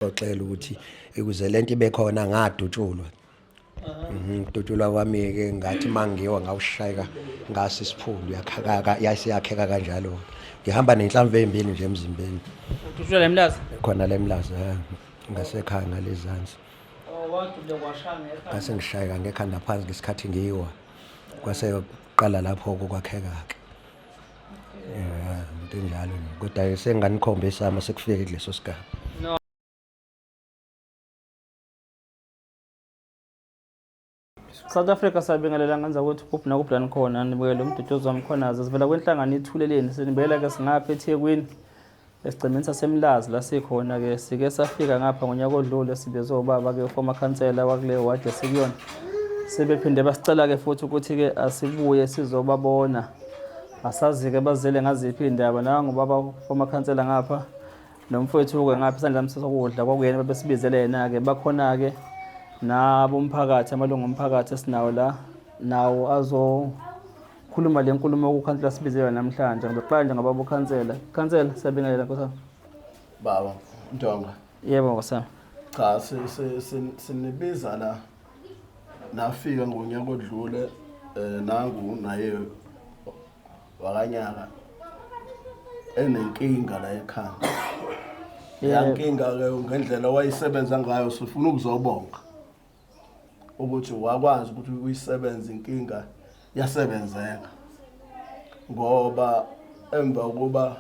Xoxela ukuthi ukuze lento ibe khona ngadutshulwa. Udutshulwa kwami ke ngathi mangiwa ngawushayeka ngasi isiphundu yakhaka yakheka kanjalo. Ngihamba nenhlamvu ezimbili nje emzimbeni. Udutshulwa lemlazi? Khona lemlazi ngasekhaya ngalezansi. Wadudla kwashanga ekhaya. Ngase ngishayeka ngekhanda phansi ngesikhathi ngiyiwa. Kwase qala lapho kwakheka ke. Into njalo kodwa senganikhombisa ama sekufike kuleso sigaba. South Africa sabingelela ngenza ukuthi kuphi nakuphi khona nibukele umduduzo wamkhonaza sivela kwenhlangano ithuleleni sinibekela ke singapha eThekwini esigcemeni sasemlazi la sikhona ke sike safika ngapha ngonyaka odlule sibeze obaba ke former councillor wakuleyo ward esikuyona sebephinde basicela ke futhi ukuthi ke asibuye sizobabona asazi ke bazele ngaziphi indaba nangu baba former councillor ngapha nomfowethu ke ngapha isandla sokudla kwakuyena besibizele yena ke bakhona ke nabo umphakathi amalungu omphakathi esinawo la nawo azokhuluma le nkulumo ukhansela sibizelwe namhlanje ngizoqala nje ngababa ukhansela siyabingelela nkosana baba Ntonga. Yebo nkosana. Cha sinibiza la nafika ngonyaka odlule nangu naye wakanyaka enenkinga la ekhaya. Yankinga ke ngendlela wayisebenza ngayo sifuna ukuzobonga ukuthi wakwazi ukuthi uyisebenze inkinga yasebenzeka ngoba emva kuba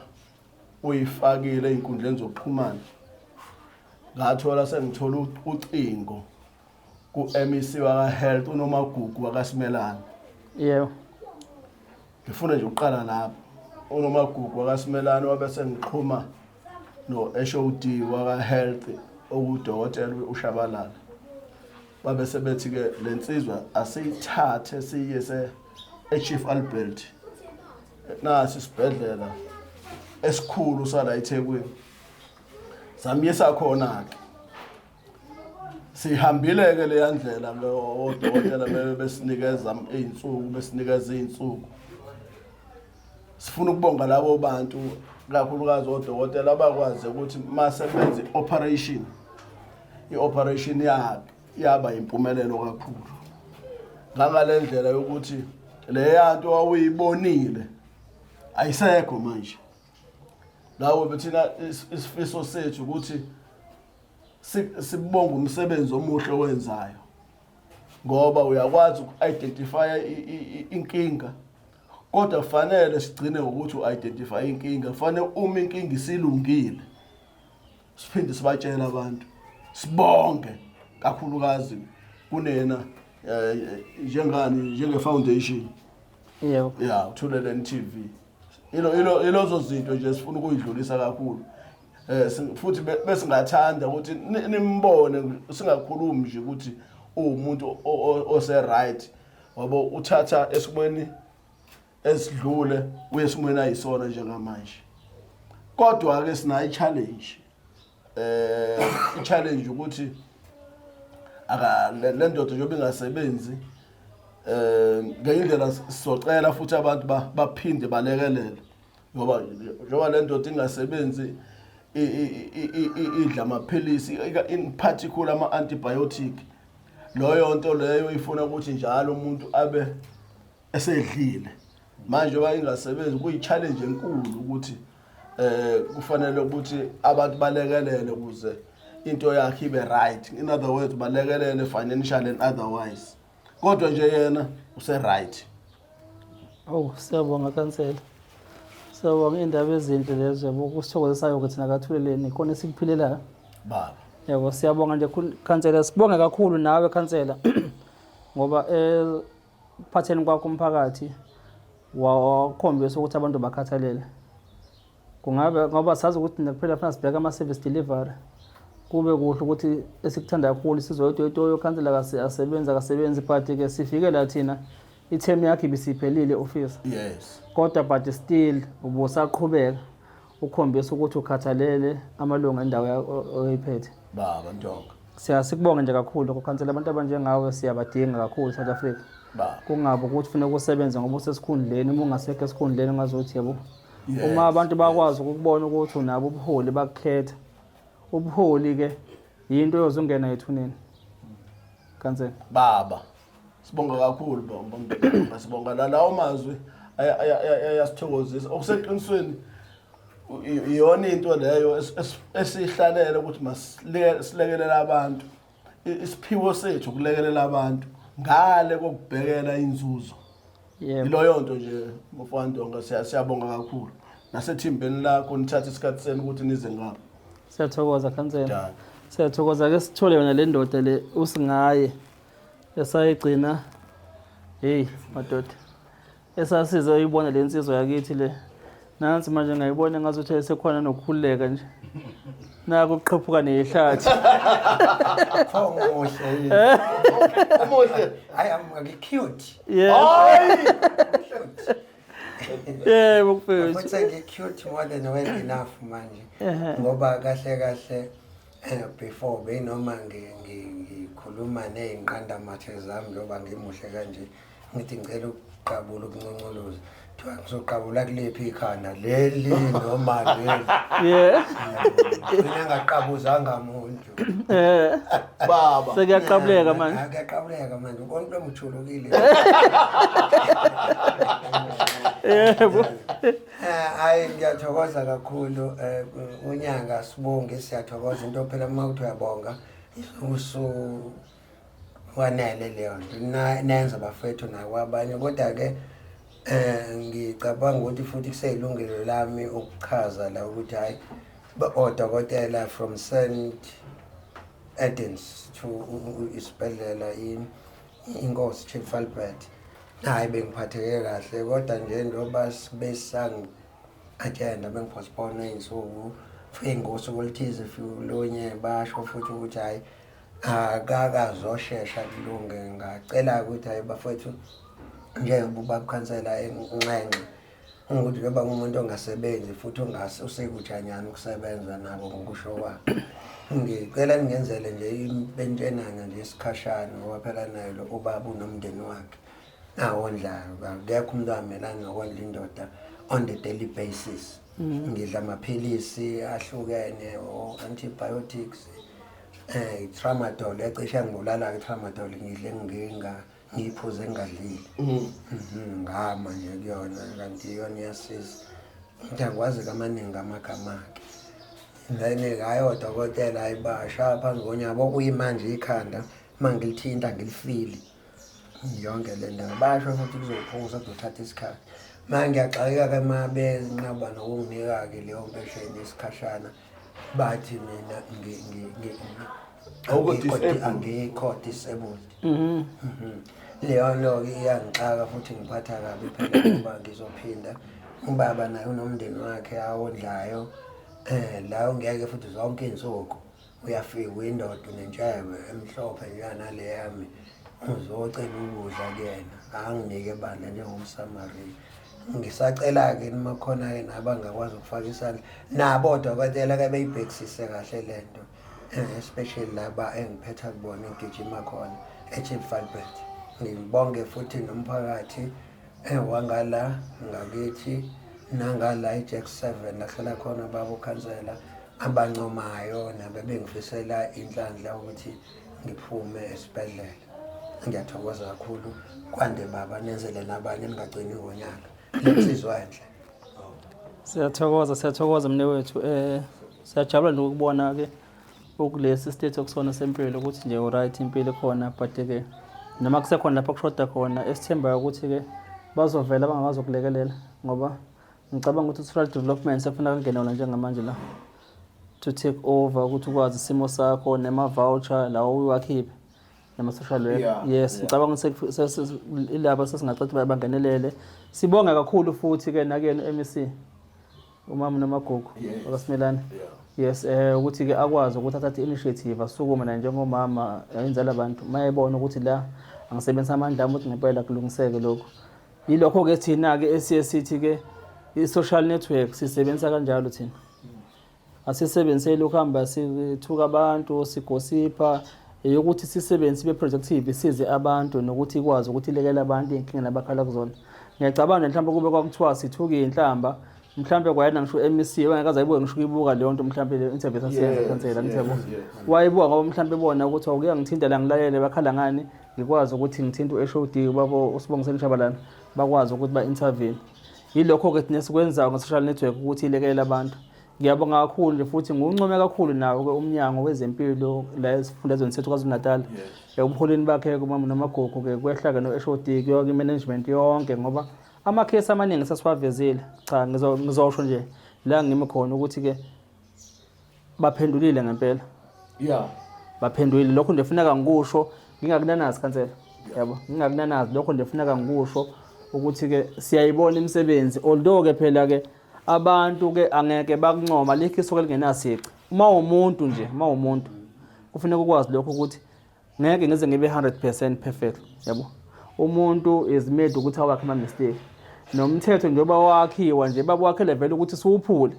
uyifakile einkundleni zokuxhumana ngathola sengithola ucingo ku-MEC waka Health uNomagugu wakaSimelane. Yebo. Ngifuna nje uqala lapho uNomagugu wakaSimelane wabese ngixhuma no-HOD waka Health okudokotela uShabalala. Babe sebethi ke lensizwa asiyithathe siyise eChief Albert nasi isibhedlela esikhulu sala eThekwini. Samyisa khona ke. Sihambile ke le yandlela odokotela besinikeza izinsuku. Sifuna ukubonga labo bantu kakhulukazi odokotela abakwazi ukuthi masebenze operation i-operation yaba impumelelo kakhulu. Ngale ndlela yokuthi le yanto awuyibonile ayisekho manje. Lawo bethina isifiso sethu ukuthi sibonga umsebenzi omuhle owenzayo. Ngoba uyakwazi uku-identify inkinga. Kodwa kufanele sigcine ukuthi u-identify inkinga. Kufanele uma inkinga isilungile siphinde sibatshela abantu. Sibonge kakhulukazi kunena njenge-foundation. Yebo. Yeah, uThuleleni TV. Ilozo zinto nje sifuna ukuyidlulisa kakhulu. Futhi besingathanda ukuthi nimbone singakhulumi nje ukuthi umuntu ose right wabo uthatha esimweni esidlule uyesimweni ayisona njengamanje. Kodwa ke sina i-challenge. I-challenge ukuthi le ndoda njengoba ingasebenzi ngendlela sizocela futhi abantu baphinde balekelele ngoba njengoba le ndoda ingasebenzi idla amaphilisi in particular ama-antibiotic. Loyo nto leyo ifuna ukuthi njalo umuntu abe esedlile. Manje njengoba ingasebenzi kuyi-challenge enkulu ukuthi kufanele ukuthi abantu balekelele ukuze into yakhe ibe right. In other words balekelele financial and otherwise. Kodwa nje yena use right. Oh siyabonga kansela. Siyabonga indaba ezinhle lezo yabo kusithokozisayo ukuthi nakathuleleni khona sikuphilela baba. Yebo siyabonga nje kansela sibonge kakhulu nawe kansela ngoba phatheni kwakho umphakathi wakhombisa ukuthi abantu bakhathalele. Kungabe ngoba sazi ukuthi nakuphela fana sibheka ama-service delivery. Kube kuhle ukuthi esikuthandwa kakhulu sizoyotoyo kansela akasebenzi but ke sifike la thina ithemu yakhe ibisiphelile office. Yes. Kodwa but still ubusaqhubeka ukhombisa ukuthi ukhathalele amalungu endawo oyiphethe. Baba Ntonga. Siyasibonga nje kakhulu ukhansela abantu abanjengawe siyabadinga kakhulu South Africa. Baba. Kungabe ukuthi kufanele kusebenze ngoba usesikhundleni uma ungasekho esikhundleni ngazothi yabo. Uma abantu bakwazi ukubona ukuthi unabo ubuholi bakukhetha ubuholi ke yinto yozungena ethuneni kansela baba sibonga kakhulu baba sibonga lawo mazwi ayasithokozisa okuseqinisweni iyona into leyo esihlalele ukuthi masilekelela abantu isiphiwo sethu ukulekelela abantu ngale kokubhekela inzuzo iloyo nto nje mfowandonga siyabonga kakhulu nasethimbeni lakho nithatha isikhathi senu ukuthi nize ngapha siyathokoza kansela siyathokoza ke sithole yona le ndoda le usingaye esayigcina hey madoda esasiza uyibona le nsizwa yakithi le nansi manje ngayibona ngazuthi sekhona nokukhuleka nje nako ukuqhephuka nehlathi Umuhle I am cute yeah mfethu futhi cute more than well enough manje ngoba kahle before benoma ngikhuluma nezinqanda mathe zami njoba ngimuhle kanje ngithi ngicela ukuqabula ukunconcoloza kuthiwa ngizoqabula kulephi ikhanda leli noma leli mina ngaqabuzanga umuntu baba sekuyaqabuleka manje akaqabuleka manje konke lomthulukile yebo hayi ngiyathokoza kakhulu unyanga sibonge siyathokoza into phela uma uthi uyabonga usu wanele leyo nto nenza bafethu nakwabanye kodwa ke ngicabanga ukuthi futhi kuseyilungelo lami ukuchaza la ukuthi hayi odokotela from St Edens to isibhedlela inkosi Chief Albert hayi bengiphatheke kahle kodwa nje ndoba besang agenda bengipostpone insuku ingosi oluthize fulonye basho futhi ukuthi hayi akakazoshesha kulunge ngacela ukuthi hayi bafethu njengoba ukhansela enqenqe ukuthi njengoba umuntu ongasebenzi futhi usekuthanyana ukusebenza nabo ngokusho kwakhe ngicela ningenzele nje impentshenana nje isikhashana ngoba phela nayo lo ubaba unomndeni wakhe nawondlayo akekho umuntu amelana nokondla indoda on the daily basis ngidla amaphilisi ahlukene o antibiotics tramadol ecishe ngibulala ke tramadol ngidle ngiphuze ngadlile ngama nje kuyona kanti yona iyasiza ngiyakwazi kamaningi amagama akhe then hayo dokotela ayibasha phansi ngonyaba okuyimanje ikhanda mangilithinta ngilifili yonke le nto basho futhi kuzophungusa kuzothatha isikhathi manje ngiyaxakeka ke mabe nqaba nokunginika ke leyo mpesheni isikhashana bathi mina angikho disabled leyo lo iyangixaka futhi ngiphatha kabi phela ngoba ngizophinda ubaba naye unomndeni wakhe awondlayo la ungeke futhi zonke insuku uyafika uyindoda unentshebe emhlophe njana le yami uzocela ukudla kuyena anginike bandla njengomsamari ngisacela ke nimakhona ke nabangakwazi ukufaka isandla nabo odokotela ke beyibhekisise kahle lento especially laba engiphetha kubona igijima khona eChief Albert ngibonge futhi nomphakathi wangala ngakithi nangala iJack 7 lahlala khona baba ukhansela abancomayo nabebengifisela inhlanhla ukuthi ngiphume esibhedlela ngiyathokoza kakhulu kwande baba nenzele nabanye ningagcini ngonyaka lesizwe enhle siyathokoza mnewethu siyajabula nje ukubona ke ukulesi state okusona sempilo ukuthi nje uright impilo khona but ke noma kusekhona lapha kushoda khona esithemba ukuthi ke bazovela bangazokulekelela ngoba ngicabanga ukuthi social development sefuna kangenela njengamanje la to take over ukuthi ukwazi isimo sakho nema voucher lawo uyakhipha nama social worker yes ngicabanga ukuthi ilaba sesingacela bangenelele sibonga kakhulu futhi ke nakuyena MEC umama nomagugu akasimelana yes ukuthi ke akwazi ukuthi athathe initiative asukuma na njengomama ayenzela abantu mayebona ukuthi la angisebenzisa amandla ukuthi ngempela kulungiseke lokho yilokho ke thina ke eCCT ke i-social network sisebenzisa kanjalo thina asisebenziseli ukuhamba sithuka abantu sigosipha ukuthi sisebenze sibe productive size abantu nokuthi ikwazi ukuthi ilekele abantu inkinga nabakhala kuzona ngiyacabanga mhlawumbe kube kwakuthiwa sithuke inhlamba mhlambe kwayena ngisho MEC wangekaze ayibuke ngisho uyibuka leyo nto mhlambe le interview asiyenza kansela ngithebo wayibuka ngoba mhlambe bona ukuthi awuke ngithinta la ngilalele bakhala ngani ngikwazi ukuthi ngithinta uHOD ubabo uSibongiseni Shabalala bakwazi ukuthi ba intervene yilokho ke thina sikwenzayo nge-social network ukuthi ilekelela abantu ngiyabonga kakhulu nje futhi ngiuncome kakhulu nawo ke umnyango wezempilo la esifundazweni sethu KwaZulu-Natal ubuholeni bakhe kumama nomagogo ke kwehla ke no-HOD kuyoke i-management yonke ngoba amakhesi amaningi sasiwavezile cha ngizosho nje la ngimi khona ukuthi ke baphendulile ngempela baphendulile lokho ndefuneka ngikusho ngingakunanazi kansela yabo ngingakunanazi lokho ndefuneka ngikusho ukuthi ke siyayibona imisebenzi although ke phela ke abantu ke angeke bakuncoma likhiso ke lingenasici uma umuntu kufanele ukwazi lokho ukuthi ngeke ngize ngibe 100% perfect yabo umuntu is made ukuthi awakhe ama mistake nomthetho njengoba wakhiwa nje babuwakhele vele ukuthi siwuphule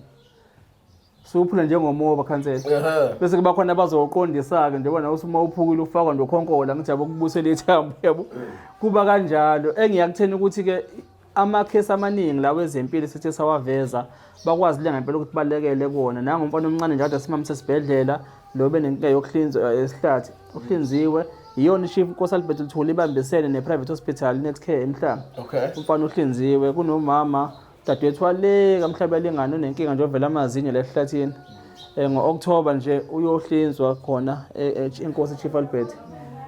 njengomoba khansela bese kuba khona bazoqondisa ke njengoba nawe uma uphukile ufakwa ndokhonkola ngithi yabo kubusela ithambo yabo kuba kanjalo engiyakuthena ukuthi ke amakhesi amaningi la wezempilo sithi sawaveza bakwazi le ngempela ukuthi balekele kuona nangomfana omncane nje kade simamisa esibhedlela lo benenkinga yokuhlinzwa esihlathi uhlinziwe iyona chief Nkosalibet Luthuli ibambisene ne-private hospital Netcare emhlanga umfana uhlinziwe kunomama dadewethu wale kamhlaba lengane nenkinga nje ovela amazinyo la ehlathini ngo-October nje uyohlinzwa khona eNkosi Chief Albert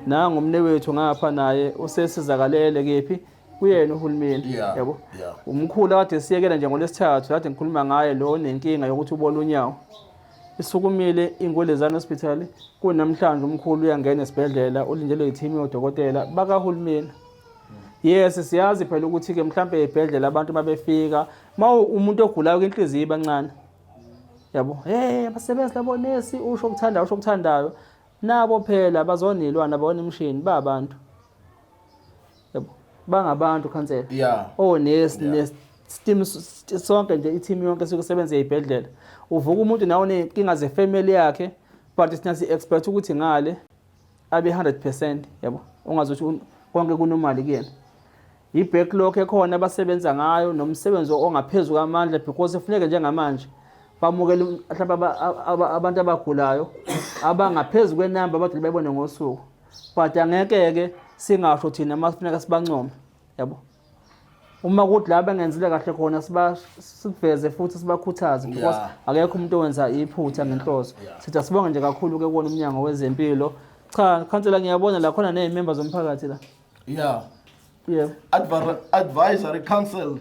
nangomne wethu ngapha naye usesizakalele kephi kuyena uhulumeni yabo umkhulu kade siyekela nje ngolesithathu kade ngikhuluma ngaye lo nenkinga yokuthi ubona unyawo isukumile ingolezana hospital kunamhlanje umkhulu uyangena esibhedlela ulindelwe i-team yodokotela bakahulumeni yes siyazi phela ukuthi ke mhlambe ebhedlela abantu babefika umuntu ogulayo inhliziyo ibancane yabo abasebenzi labo nesi usho ukuthandayo nabo phela bazonilwana babona imishini babantu yabo bangabantu khansela nesi team sonke nje i-team yonke sikusebenza ezibhedlela uvuka umuntu nawo nenkinga ze-family yakhe but sina si-expect ukuthi ngale abe 100% yabo ungazothi konke kunomali kuyena i-backlog ekhona abasebenza ngayo nomsebenzi ongaphezulu kwamandla because kufuneka njengamanje bamukele mhlawumbe abantu abagulayo abangaphezulu kwenamba abadala bayibone ngosuku but angeke singasho thina masifuneka sibancome yabo uma kuthi la bengenzile kahle khona siveze futhi sibakhuthaze because akekho umuntu owenza iphutha ngenhloso sithi asibonge nje kakhulu ke kuona umnyango wezempilo cha khansela ngiyabona la khona nezimember zomphakathi la Advisory council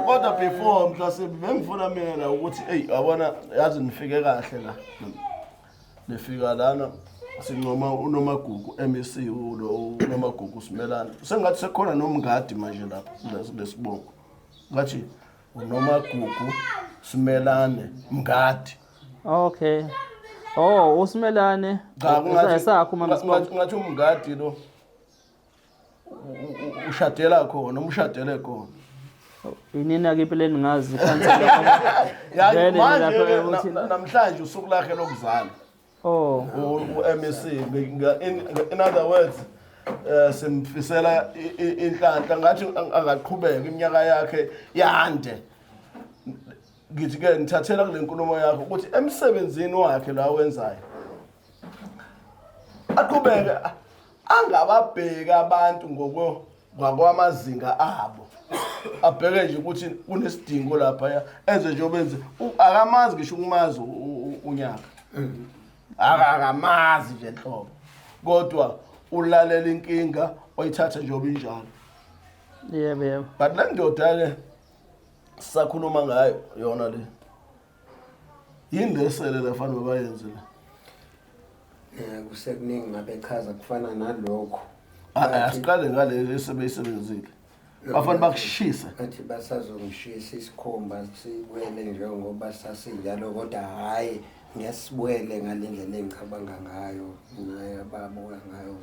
kodwa before mhlase bengifuna mina la ukuthi yabona yazi nifike kahle la nifika lana sinoma unomagugu MEC lo unomagugu Simelane sengathi sekhona nomngadi manje lapha lesibongo ngathi unomagugu Simelane mngadi okay uSimelane sakho mama ngathi umngadi lo ushadela khona umshadele khona inina ke impela ningazi khansela namhlanje usuku lakhe lokuzala MEC in other words simfisela inhlanhla ngathi angaqhubeka iminyaka yakhe yande ngithi ke ngithathela kule nkulumo yakho ukuthi emsebenzini wakhe la wenzayo aqhubeke angababheka abantu ngokwamazinga abo abheke nje ukuthi kunesidingo lapha enze nje obenze akamazi ngisho ukumazi unyaka akamazi nje nhlobo kodwa ulalela inkinga oyithatha nje obinjalo yebo but le ndoda ke sakhuluma ngayo yona le yindesele lafanele bayenze la kusekuningi ngabe chaza kufana nalokho asiqale ngale esebeyisebenzile bafanele bakushisa athi basazongishisa isikhomba siwele njengoba sasinjalo kodwa hayi ngiyasibwele ngalendlela engicabanga ngayo naye ababuka ngayo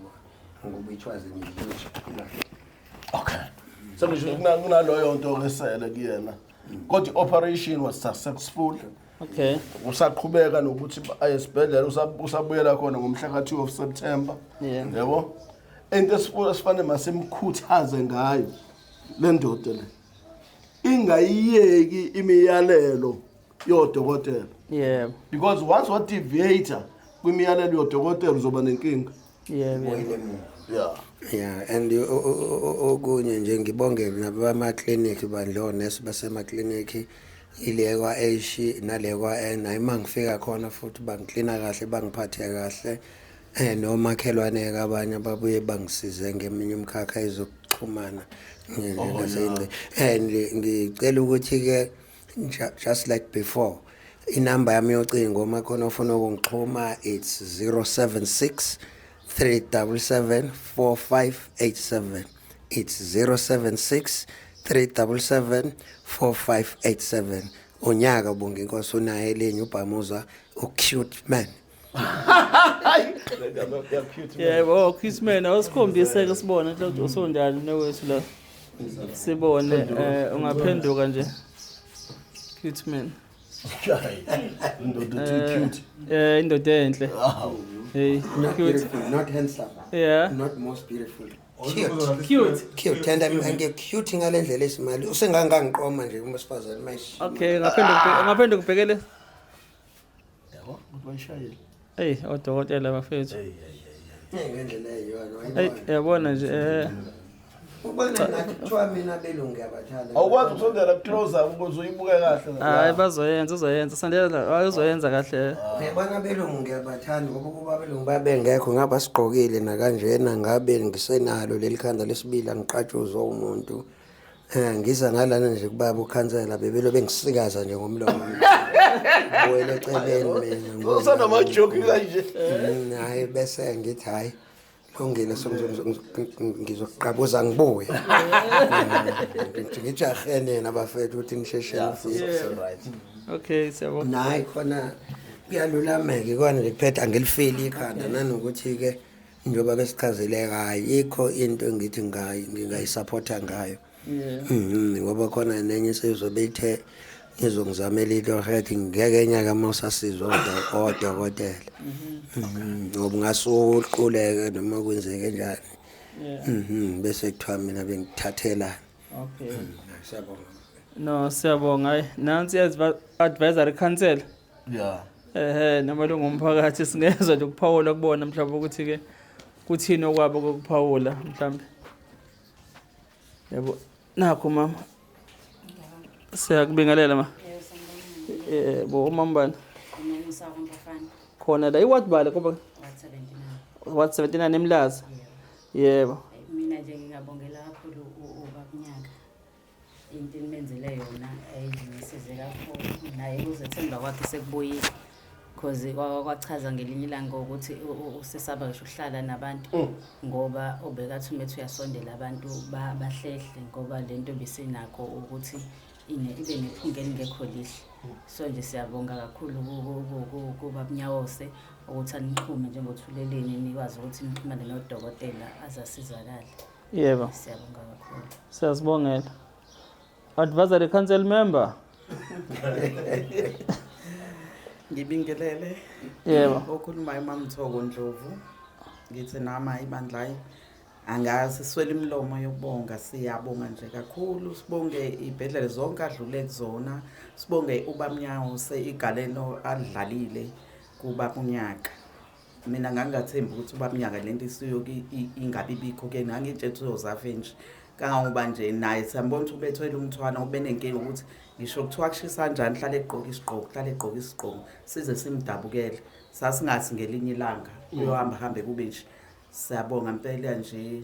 ngoba ichwaze nje okay so kunaloyo nto ngesele kuyena kodwa operation was successful okay usaqhubeka nokuthi ayesibhedlela usabuyela khona ngomhla ka2 of September yebo into esifanele masimkhuthaze ngayo le ndoda le ingayiyeki imiyalelo yodokotela Yebo. because once wa deviator kwimiyalelo yodokotela uzoba nenkinga. Yebo. Yeah, and okunye nje ngibonge nabama clinic bandlo nesi basema clinic ile kwa H nale kwa N ayima ngifika khona futhi bangiklina kahle bangiphathe kahle nomakhelwane kabanye ababuye bangisize ngeminye umkhakha ezokuxhumana ngase and ngicela ukuthi ke just like before inamba yami yocingo uma khona ufuna ukungixhuma it's 076 377 4587. It's 076 377 4587. Unyaka bonke inkosi unaye lenye ubhamuza cute man. Yebo, Chrisman awusikhombise ke sibone ukuthi usonjani nowethu la. Sibone ungaphenduka nje. Cute man. Cute. Indoda enhle. Hey, cute. Not handsome. Yeah. Not most beautiful. Cute. And I'm cute ngale ndlela esimali. Usengangangiqoma nje umasifazane manje. Okay, ngaphenduka ubhekele. Yebo, uyishayile. Hey, odokotela bafethu. Ngendlela eyiyona. Hey, yabona nje Ubona ngathi kuthiwa mina belungu yabathanda. Awukwazi ukusondela closer ukuze uyibuke kahle. hayi uzoyenza sandela uzoyenza kahle. Ngibona belungu ngiyabathanda ngoba kuba belungu babengekho ngaba sigqokile na kanjena ngabe ngisenalo lelikhanda lesibili angiqatshuzwa umuntu. Ngiza ngalana nje kubaba ukhansela bebelo bengisikaza nje ngomlomo. Wena eceleni mina. Usana ma joke kanje. Hayi bese ngithi hayi Lungile ngizoqabuza ngibuye. Ngijahene nabafethu ukuthi nishesheni futhi. Okay, siyabona. Nayi khona kuyalulameke kona nje kuphetha angilifeli ikhanda nanokuthi ke njoba besichazeleka ayikho into engithi ngingayisupporta ngayo. Ngoba khona nenye sezobe ithe ngizongizamela into head ngeke enyaka mawusasizwa odokotela. Ngoba ngasuquleke noma kwenzeke njani. Bese kuthiwa mina bengithathela. Okay. Siyabonga. No, siyabonga. Hayi, nansi advisory council. Yeah. Namalungu omphakathi singezwe nje ukuphawula kubona mhlawumbe ukuthi ke kuthini okwabo kokuphawula mhlawumbe. Yebo. Nakho mama. Siyakubingelela ma. Yebo, mambani. Khona la iward bale kuba what 79 eMlazi. Yebo. Mina nje ngingabongela kakhulu ubabunyaka. Into imenzele yona ayingisize kakhulu naye uzethemba kwakhe sekubuyile because kwachaza ngelinye ilanga ukuthi usesaba ngisho ukuhlala nabantu ngoba obekathi umethu uyasondela abantu bahlehle ngoba lento bisinakho ukuthi ibe nephunga elingekho lihle. So nje siyabonga kakhulu kuba bunyawose ukuthi anixhume njengothuleleni nikwazi ukuthi nixhumane nodokotela azasizakala. Yebo. Siyabonga kakhulu. Siyazibongela. Advisory council member. Ngibingelele. Yebo. Okhuluma uMamthoko Ndlovu. Ngithi nama ibandlayi angazi siswele imlomo yokubonga siyabonga nje kakhulu sibonge ibhedlela zonke adlule kuzona sibonge ubamnyawo seigalelo adlalile kubabunyaka mina ngangathemba ukuthi ubamnyaka lento isiyoki ingabi bikho ke ngangitshethe uzozafe nje kangangoba nje naye sambona ukuthi ubethwele umthwana ubenenkinga ukuthi ngisho kuthiwa kushisa kanjani hlale egqoka isigqoko size simdabukele sasingathi ngelinye ilanga uyohamba kube nje. Siyabonga impela nje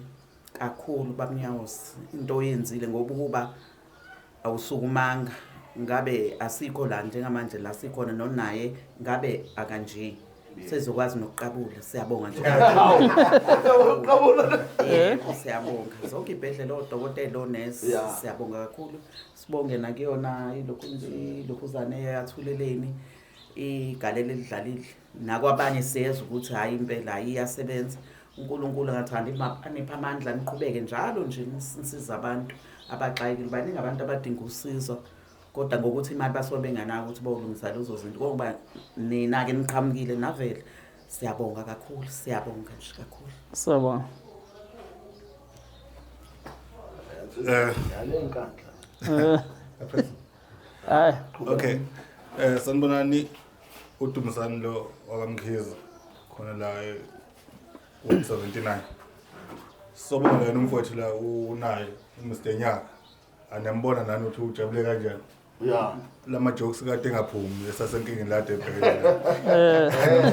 kakhulu babunyawosi into oyenzile ngoba kuba awusukumanga ngabe asikho la njengamanje la sikhona nonaye ngabe akanje sezokwazi nokuqabula siyabonga nje Uqabula. siyabonga zonke ibhedlela odokotela onesi siyabonga kakhulu sibonge nakuyona ilokhuzane yathuleleni igalelo elidlalile nakwabanye siyezwa ukuthi hayi impela iyasebenza. uNkulunkulu ngathanda anipha amandla niqhubeke njalo nje nisiza abantu abaxayekile baningi abantu abadinga usizo kodwa ngokuthi imali basobe benganako ukuthi bawulungisa lezo zinto ngoba nina ke niqhamukile navele siyabonga kakhulu siyabonga nje kakhulu. Siyabonga. Yale inkandla. Hayi, Okay. Sanibonani uDumisani lo wakamkhize khona la e-179. Sobonga yena umfowethu la unayo uMr Nyaka. Aniyambona nani ukuthi ujabule kanjani? Yeah. Lama jokes kade engaphumi esasenkingeni lade ebhekene.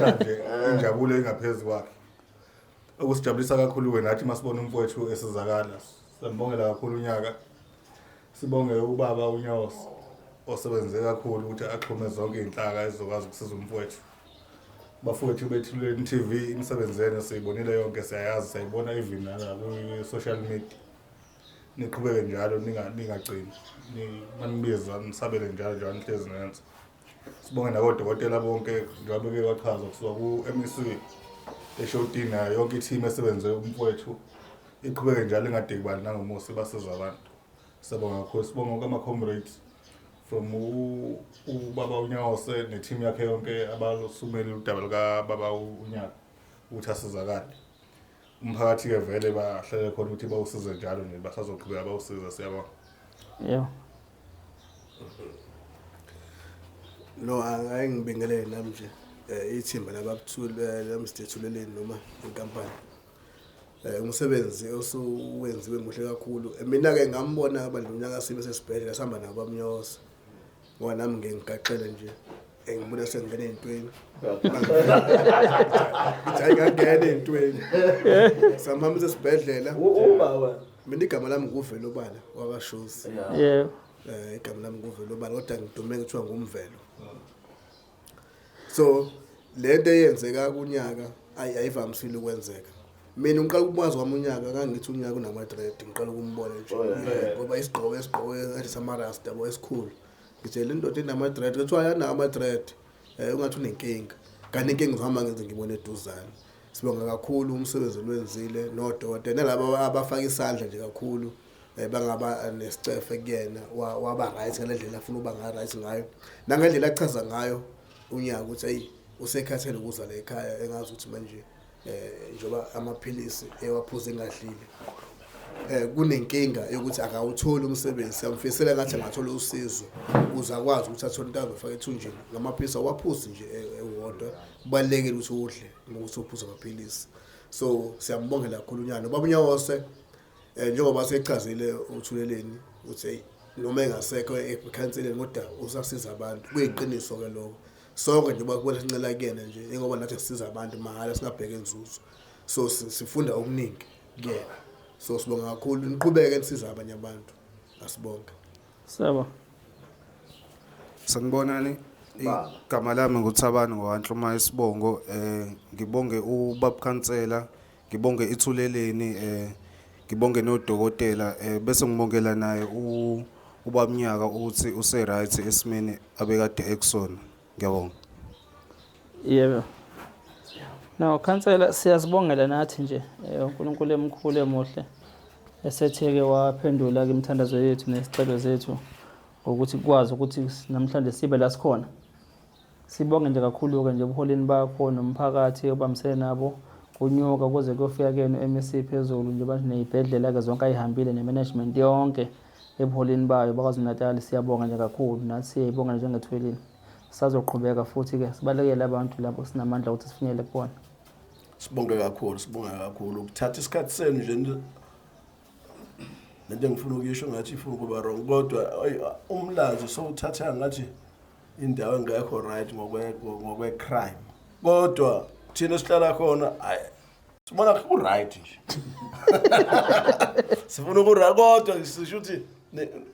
Manje injabulo engaphezulu kwakhe. Okusijabulisa kakhulu wena nathi masibona umfowethu esizakala. Sambongela kakhulu uNyaka. Sibonge ubaba uNyosi osebenze kakhulu ukuthi axhume zonke inhlaka ezokwazi ukusiza umfowethu. Bafowethu bethulweni TV imsebenzene siyibonile yonke siyayazi sayibona even na ku social media. Niqhubeke njalo ningagcini. Manibizwa nisabele njalo nihlezi nenze. Sibonge nakodokotela bonke njengoba ke kwachazwa kusuka ku MEC eShowtime nayo yonke i-team esebenze umfowethu. Iqhubeke njalo ingadeki bani nangomusi basiza abantu. Sibonga kakhulu sibonga kuma comrades from ubaba uNyawose ne-team yakhe yonke abalosumeli udaba lika baba uNyaka ukuthi asizakale. Umphakathi ke vele bahlele khona ukuthi bawusize njalo nje basazoqhubeka bawusiza siyabona. yebo. No, angibingelele nami nje ithimba lababuthule lamsithuleleni noma inkampani. Umsebenzi osuwenziwe muhle kakhulu. Mina ke ngambona abantu uNyaka sibe sesibhedlela sihamba nabo abamnyosa. Ngoba nami ngigaxele nje ngibona sengene ezintweni. Ngithi ngangena ezintweni. Samhamba sesibhedlela. Ubaba. Mina igama lami nguvelo obala wakashozi. Yebo. Igama lami nguvelo obala kodwa ngidume kuthiwa ngumvelo. So lento eyenzeka kuNyaka ayivamisile ukwenzeka. Mina ngiqala ukubwazi kwami uNyaka kangithi uNyaka unama-dread ngiqala ukumbona nje ngoba isigqoko ngathi samarasta yabo esikhulu ngitshela indoda enama-dread kuthiwa yana ama-dread ungathi unenkinga kanti inkinga ngihamba ngenze ngibone eduzane. Sibonga kakhulu umsebenzi lwenzile nodokotela nalabo abafaka isandla nje kakhulu bangaba nesicefe kuyena waba right ngalendlela afuna uba right ngayo nangendlela achaza ngayo uNyaka ukuthi hey usekhathele ukuza la ekhaya engazi ukuthi manje njoba amaphilisi ewaphuza engadlile kunenkinga yokuthi akawutholi umsebenzi siyamfisela ngathi angathola usizo ukuze akwazi ukuthi athole into azofaka ethunjini ngamaphilisi awaphuzi nje ewodwa kubalekile ukuthi udle ngokuthi uphuza amaphilisi. So siyambongela kakhulu uNyaka baba uNyawose njengoba sechazile uthuleleni uthi hey noma engasekho ekhanseleni kodwa usasiza abantu kuyiqiniso ke lokho. Sonke nje bakubona sincela kuyena nje ngoba nathi sisiza abantu mahala singabheka enzuzo. So sifunda okuningi kuyena. So sibonga kakhulu niqhubeke nisiza abanye abantu. Asibonke. Sabo. Sanibonani. Igama lami nguThabani ngowanhluma isibongo ngibonge ubaba Khansela ngibonge ithuleleni ngibonge nodokotela bese ngibongela naye ubaba Nyaka ukuthi use right esimeni abekade eksona. Ngiyabonga. Yebo. No, Khansela siyazibongela nathi nje uNkulunkulu emkhulu emuhle esetheke waphendula ke imithandazo yethu nesicelo zethu ukuthi kwazi ukuthi namhlanje sibe la sikhona. Sibonge nje kakhulu ke nje ubuholeni bakho nomphakathi obamsene nabo kunyuka kuze kuyofika kenu MEC phezulu nje manje nezibhedlela ke zonke ayihambile nemanagement yonke ebuholeni bayo bakwazi Natal. Siyabonga nje kakhulu nathi siyibonga njengethweleni. Sazoqhubeka futhi ke sibalekele abantu lapho sinamandla ukuthi sifinyele kubona. Sibonge kakhulu ukuthatha isikhathi senu nje lento engifuna ukuyisho ngathi ifuna kuba wrong kodwa umlazi sowuthatha ngathi indawo engekho right ngokwe crime kodwa thina sihlala khona sibona ku right nje sifuna ku right kodwa sisho ukuthi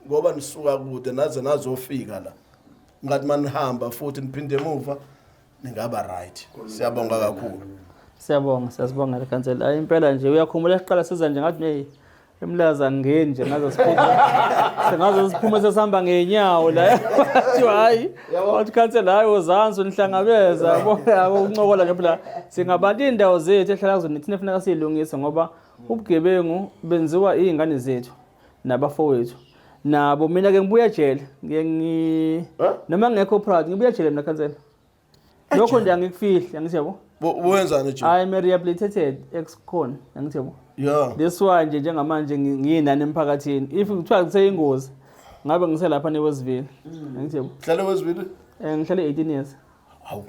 ngoba nisuka kude nazofika la ngathi manihamba futhi niphinde emuva ningaba right. Siyabonga kakhulu. Siyabonga siyazibonga le Khansela. Impela nje uyakhumbula siqala siza nje ngathi hey emlaza ngeni nje ngazo siphuma sesihamba ngenyawo la hayi wathi Khansela hayi uzansi unihlangabeza yabo uncokola nje phela singabantu indawo zethu ehlala kuzona thina kufanele siyilungise ngoba ubugebengu benziwa izingane zethu nabafowethu nabo. Mina ke ngibuya ejele noma ngekho proud ngibuya ejele mina Khansela lokho nje angikufihli angithi yabo wenzani nje I am rehabilitated ex-con angithi yabo yeah this one nje njengamanje ngiyinani emphakathini if kuthiwa kuseyingozi ngabe ngiselapha neWestville ngithi yebo hlale wezibili ngihlale 18 years hawu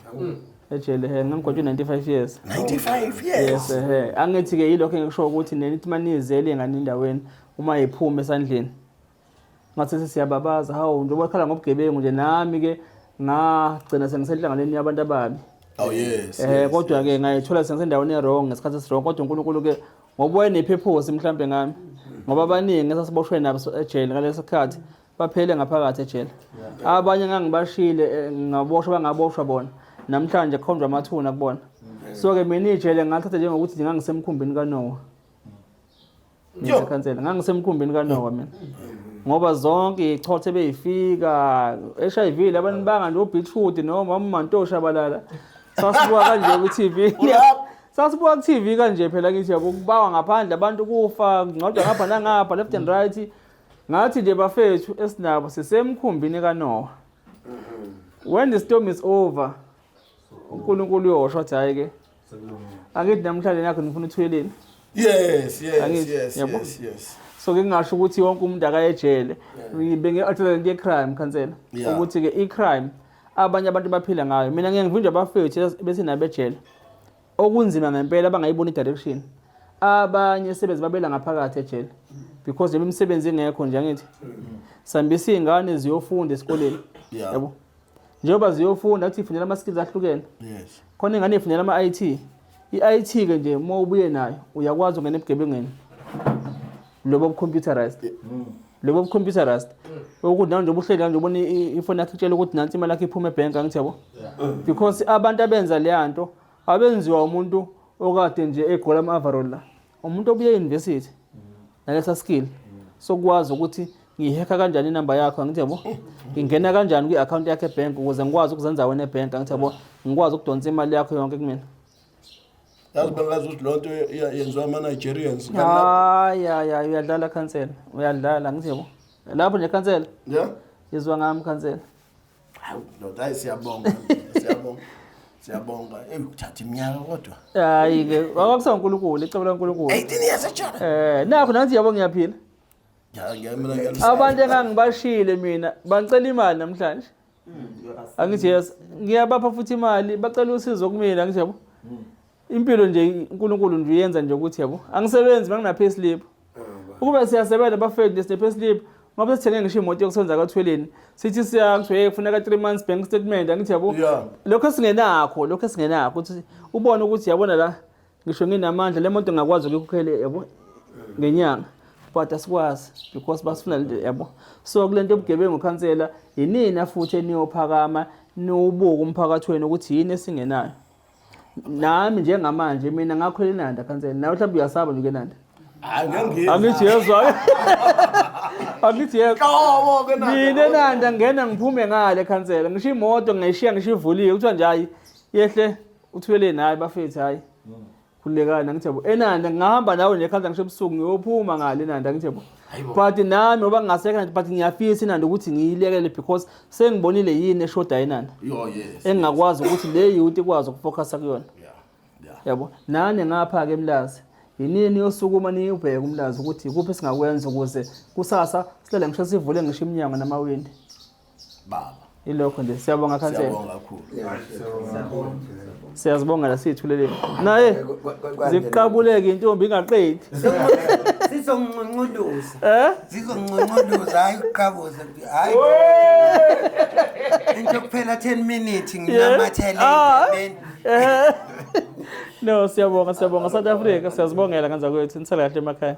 ejele ngangigojwe 95 years 95 yes angithi ke yilokho engikusho ukuthi nenithi manizele ngani indaweni uma ephuma esandleni ngathi siyababaza hawu njengoba ekhala ngobugebengu nje nami ke ngagcina sengisenhlanganeni yabantu ababi oh yes kodwa ke ngayithola sengisendaweni wrong ngesikhathi esirong kodwa uNkulunkulu ke ngoba wayenepurpose mhlambe ngami ngoba abaningi esasiboshwe nabo ejele ngaleso sikhathi baphele ngaphakathi ejele abanye ngangibashile ngaboshwa bangaboshwa bona namhlanje khonjwa amathuna kubona so ke mina ijele ngathatha njengokuthi ngangisemkhumbini kaNoah mina khansela ngangisemkhumbini kaNoah mina ngoba zonke ichothe beyifika HIV labantu banga nje uBeetroot noma uMantosha balala sasibuka kanje ku TV sasibuka ku TV kanje phela ngithi yabo kubawa ngaphandle abantu kufa ngcodwa ngapha nangapha left and right ngathi nje bafethu esinabo sisemkhumbini kaNoah when the storm is over uNkulunkulu uyosho athi hayi ke angithi namhlanje nakho ngifuna uthweleni yes so ke ngisho ukuthi wonke umuntu akayejele benge alternate crime khansela ukuthi ke icrime abanye abantu baphila ngayo mina ngeke ngivunje abafethu bese nabejele okunzima ngempela abangayibona idirection abanye sebenze babela ngaphakathi ejele because imisebenzi engekho nje ngithi sambisa izingane ziyofunda esikoleni yabo njengoba ziyofunda athi ifundela ama skills ahlukene yes khona ingane ifundela ama IT iIT ke nje uma ubuye nayo uyakwazi ungena ebugebengeni lobo computerized ukuthi nanje ubuhleli kanje ubona ifoni yakhe itshela ukuthi nansi imali yakhe iphuma ebank angithi yabo because abantu abenza le nto abenziwa umuntu okade nje egola ama-overall la umuntu obuye e-university nalesa skill sokwazi ukuthi ngiheka kanjani inamba yakho angithi yabo ngingena kanjani kwi-account yakhe ebank ukuze ngikwazi ukuzenza wena ebank angithi yabo ngikwazi ukudonsa imali yakho yonke kumina yazi bengazi ukuthi lonto yenziwa ama-Nigerians ya uyadlala khansela uyadlala ngithi yabo lapho nje khansela yezwa ngami khansela hawu ndoda hayi siyabonga uthatha iminyaka kodwa hayi ke akakusa uNkulunkulu icebo laNkulunkulu 18 years ejona nakho nathi yabo ngiyaphila abantu engangibashile mina bangicela imali namhlanje angithi yes ngiyabapha futhi imali bacela usizo kumina angithi yabo impilo nje uNkulunkulu nje uyenza nje ukuthi yabo angisebenzi mangina pay slip ukuba siyasebenza bafake this pay slip ngoba sithenge ngisho imoto yokusenza kathweleni sithi siyangithwe kufuneka 3 months bank statement angithi yabo lokho singenakho ukuthi ubone ukuthi yabona la ngisho nginamandla le moto ngakwazi ukukhokhela yabo ngenyanga but asikwazi because basifuna yabo so kulento obugebengu khansela yinina futhi eniyophakama nobuka umphakathi wenu ukuthi yini esingenayo nami njengamanje mina ngakhwela eNanda khansela nawe mhlawumbe uyasaba nje eNanda angithi yezwa angithi yezwa mina eNanda ngena ngiphume ngale khansela ngisho imoto ngayishiya ngisho ivuliwe kuthiwa nje hayi yehle uthwele naye bafethu hayi kulekana ngithi yabo eNanda ngihamba nawe nje khanza ngisho ebusuku ngiyophuma ngale eNanda ngithi yabo but nami ngoba ngingasekho but ngiyafisa eNanda ukuthi ngiyilekele because sengibonile yini eshoda eNanda engakwazi ukuthi le youth ikwazi ukufocusa kuyona yabo nane ngapha ke eMlazi yinini yosukuma niyubheka uMlazi ukuthi kuphi singakwenza ukuze kusasa silele ngisho sivule ngisho iminyango namawindi baba ilokho nje siyabonga khansela siyabonga kakhulu siyazibonga la sithuleleni naye ziqabuleke intombi ingaqedi sizonqonqoduza sizonqonqoduza hayi uqabuza hayi into kuphela 10 minutes nginamathele no siyabonga South Africa siyazibongela kanza kwethu nisala kahle emakhaya